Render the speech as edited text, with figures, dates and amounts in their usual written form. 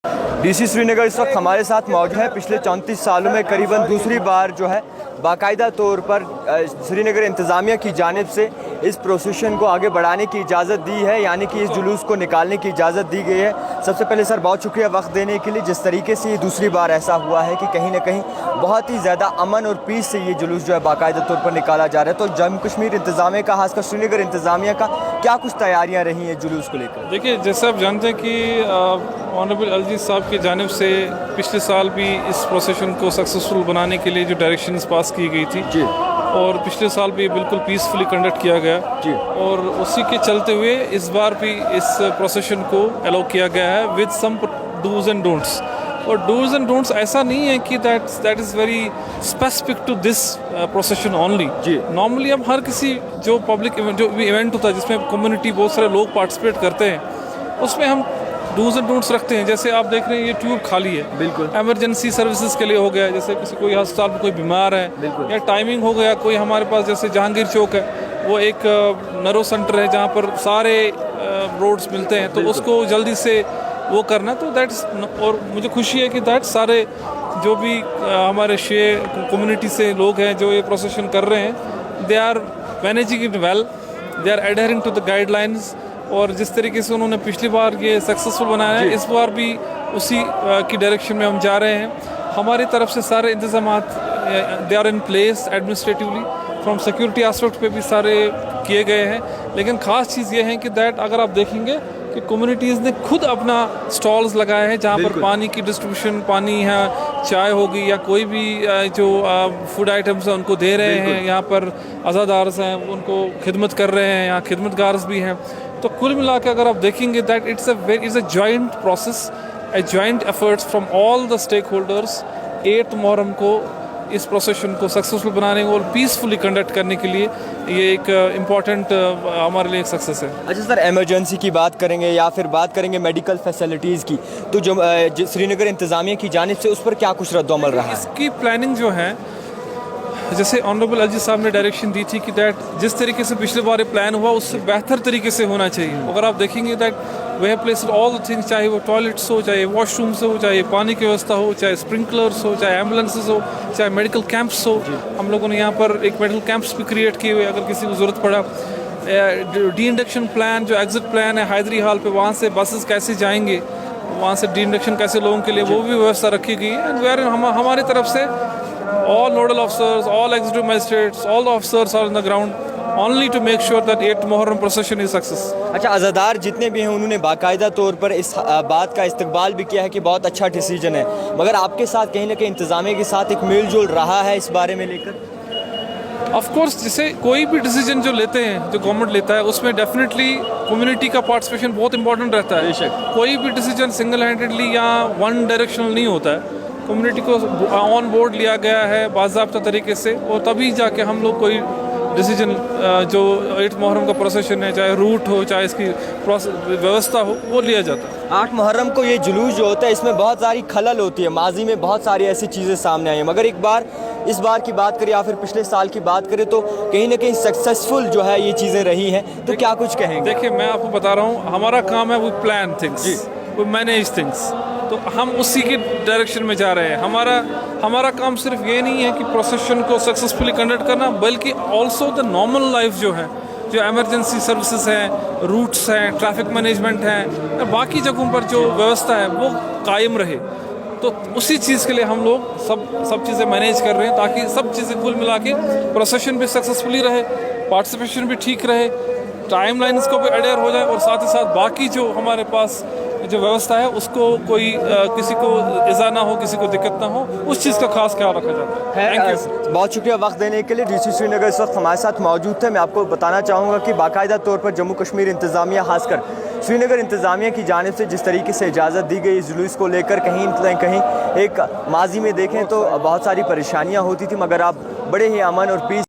DC Srinagar इस वक्त हमारे साथ मौजूद है। पिछले 34 सालों में करीबन दूसरी बार जो है बाकायदा तौर पर श्रीनगर इंतज़ामिया की जानिब से इस प्रोसेशन को आगे बढ़ाने की इजाज़त दी है, यानी कि इस जुलूस को निकालने की इजाज़त दी गई है। सबसे पहले सर बहुत शुक्रिया वक्त देने के लिए। जिस तरीके से ये दूसरी बार ऐसा हुआ है कि कहीं ना कहीं बहुत ही ज़्यादा अमन और पीस से ये जुलूस जो है बाकायदा तौर पर निकाला जा रहा है, तो जम्मू कश्मीर इंतज़ामिया का, खासकर श्रीनगर इंतज़ामिया का क्या कुछ तैयारियाँ रही हैं जुलूस को लेकर? देखिए, जैसे आप जानते हैं कि ऑनरेबल अलजीज साहब की जानिब से पिछले साल भी इस प्रोसेशन को सक्सेसफुल बनाने के लिए जो डायरेक्शंस पास की गई थी जी, और पिछले साल भी बिल्कुल पीसफुली कंडक्ट किया गया जी, और उसी के चलते हुए इस बार भी इस प्रोसेशन को अलाउ किया गया है with some dos and don'ts. और डूज एंड डोंट्स ऐसा नहीं है कि that is very specific to this procession only. जी। नॉर्मली हम हर किसी जो पब्लिक जो भी इवेंट होता है जिसमें कम्युनिटी बहुत सारे लोग पार्टिसिपेट करते हैं, उसमें हम डूज एंड डोंट्स रखते हैं। जैसे आप देख रहे हैं ये ट्यूब खाली है, बिल्कुल एमरजेंसी सर्विसेज के लिए हो गया, जैसे किसी कोई अस्पताल में कोई बीमार है, बिल्कुल। या टाइमिंग हो गया कोई हमारे पास जैसे जहांगीर चौक है, वो एक नरो सेंटर है जहाँ पर सारे रोड्स मिलते हैं, तो उसको जल्दी से वो करना, तो दैट्स। और मुझे खुशी है कि दैट सारे जो भी हमारे कम्युनिटी से लोग हैं जो ये प्रोसेशन कर रहे हैं, they are managing it well, they are adhering to the guidelines. और जिस तरीके से उन्होंने पिछली बार ये सक्सेसफुल बनाया है, इस बार भी उसी की डायरेक्शन में हम जा रहे हैं। हमारी तरफ से सारे इंतजामात they are in place administratively, from security aspect पे भी सारे किए गए हैं। लेकिन ख़ास चीज़ ये है कि दैट अगर आप देखेंगे कि कम्युनिटीज़ ने खुद अपना स्टॉल्स लगाए हैं जहाँ पर पानी की डिस्ट्रीब्यूशन, पानी है, चाय होगी या कोई भी जो फूड आइटम्स हैं उनको दे रहे हैं। यहाँ पर अज़ादार्स हैं उनको खिदमत कर रहे हैं, यहाँ खिदमतगार्स भी हैं। तो कुल मिला के अगर आप देखेंगे that it's a joint process, a joint efforts from all the stakeholders 8 Muharram को इस प्रोसेशन को सक्सेसफुल बनाने और पीसफुली कंडक्ट करने के लिए ये एक इम्पॉर्टेंट हमारे लिए एक सक्सेस है। अच्छा सर, एमरजेंसी की बात करेंगे या फिर बात करेंगे मेडिकल फैसिलिटीज़ की, तो जो श्रीनगर इंतज़ामिया की जानिब से उस पर क्या कुछ रद्द-ओ-अमल रहा है? इसकी प्लानिंग जो है, जैसे ऑनरेबल अलजीज साहब ने डायरेक्शन दी थी कि दैट जिस तरीके से पिछले बार प्लान हुआ उससे बेहतर तरीके से होना चाहिए। अगर आप देखेंगे that way have placed all the things, चाहे वो टॉयलेट्स हो, चाहे वॉशरूम्स हो, चाहे पानी की व्यवस्था हो, चाहे स्प्रिंकलर्स हो, चाहे एम्बुलेंसेज हो, चाहे मेडिकल कैंप्स हो। हम लोगों ने यहाँ पर एक मेडिकल कैंप्स भी क्रिएट किए हुए अगर किसी को ज़रूरत पड़ा। डी इंडक्शन प्लान जो एग्जिट प्लान है हैदरी हाल पे, वहाँ से बसेस कैसे जाएंगे, वहाँ से डी इंडक्शन कैसे लोगों के लिए, वो भी व्यवस्था रखी गई है। एंड वेयर हमारी तरफ से all nodal officers, all executive magistrates, all the officers are on the ground only to make sure that 8 Muharram procession is success. अच्छा, अज़ादार जितने भी हैं उन्होंने बाकायदा तौर पर इस बात का इस्तकबाल भी किया है कि बहुत अच्छा डिसीजन है, मगर आपके साथ कहीं ना कहीं इंतज़ामिया के साथ एक मेल जोल रहा है इस बारे में लेकर? ऑफ कोर्स, जैसे कोई भी डिसीजन जो लेते हैं, जो गवर्नमेंट लेता है, उसमें डेफिनेटली कम्युनिटी का पार्टिसिपेशन बहुत इंपॉर्टेंट रहता है। बेशक। कोई भी डिसीजन सिंगल हैंडेडली या वन डायरेक्शनल नहीं होता है। कम्युनिटी को ऑन बोर्ड लिया गया है बाज़ाब्ता तरीके से, और तभी जाके हम लोग कोई डिसीजन जो 8 मुहर्रम का प्रोसेशन है, चाहे रूट हो, चाहे इसकी व्यवस्था हो, वो लिया जाता है। 8 मुहर्रम को ये जुलूस जो होता है इसमें बहुत सारी खलल होती है, माजी में बहुत सारी ऐसी चीज़ें सामने आई हैं, मगर इस बार की बात करें या फिर पिछले साल की बात करें तो कहीं ना कहीं सक्सेसफुल जो है ये चीज़ें रही हैं, तो क्या कुछ कहेंगे? देखिए, मैं आपको बता रहा हूँ, हमारा काम है वो प्लान थिंग्स, वो मैनेज थिंग्स, तो हम उसी के डायरेक्शन में जा रहे हैं। हमारा काम सिर्फ ये नहीं है कि प्रोसेशन को सक्सेसफुली कंडक्ट करना, बल्कि ऑल्सो द नॉर्मल लाइफ जो है, जो एमरजेंसी सर्विसेज हैं, रूट्स हैं, ट्रैफिक मैनेजमेंट हैं, बाकी जगहों पर जो व्यवस्था है वो कायम रहे। तो उसी चीज़ के लिए हम लोग सब चीज़ें मैनेज कर रहे हैं, ताकि सब चीज़ें कुल मिला के प्रोसेशन भी सक्सेसफुली रहे, पार्टिसिपेशन भी ठीक रहे, टाइमलाइंस को भी अडेयर हो जाए, और साथ ही साथ बाकी जो हमारे पास जो व्यवस्था है उसको कोई किसी को इज़ा ना हो, किसी को दिक्कत ना हो, उस चीज़ का खास ख्याल रखा जाता है। Thank you. बहुत शुक्रिया वक्त देने के लिए। डीसी श्रीनगर इस वक्त हमारे साथ मौजूद थे। मैं आपको बताना चाहूँगा कि बाकायदा तौर पर जम्मू कश्मीर इंतज़ामिया, खासकर श्रीनगर इंतज़ामिया की जानिब से जिस तरीके से इजाज़त दी गई इस जुलूस को लेकर, कहीं न कहीं एक माजी में देखें तो बहुत सारी परेशानियाँ होती थी, मगर अब बड़े ही अमन और पीस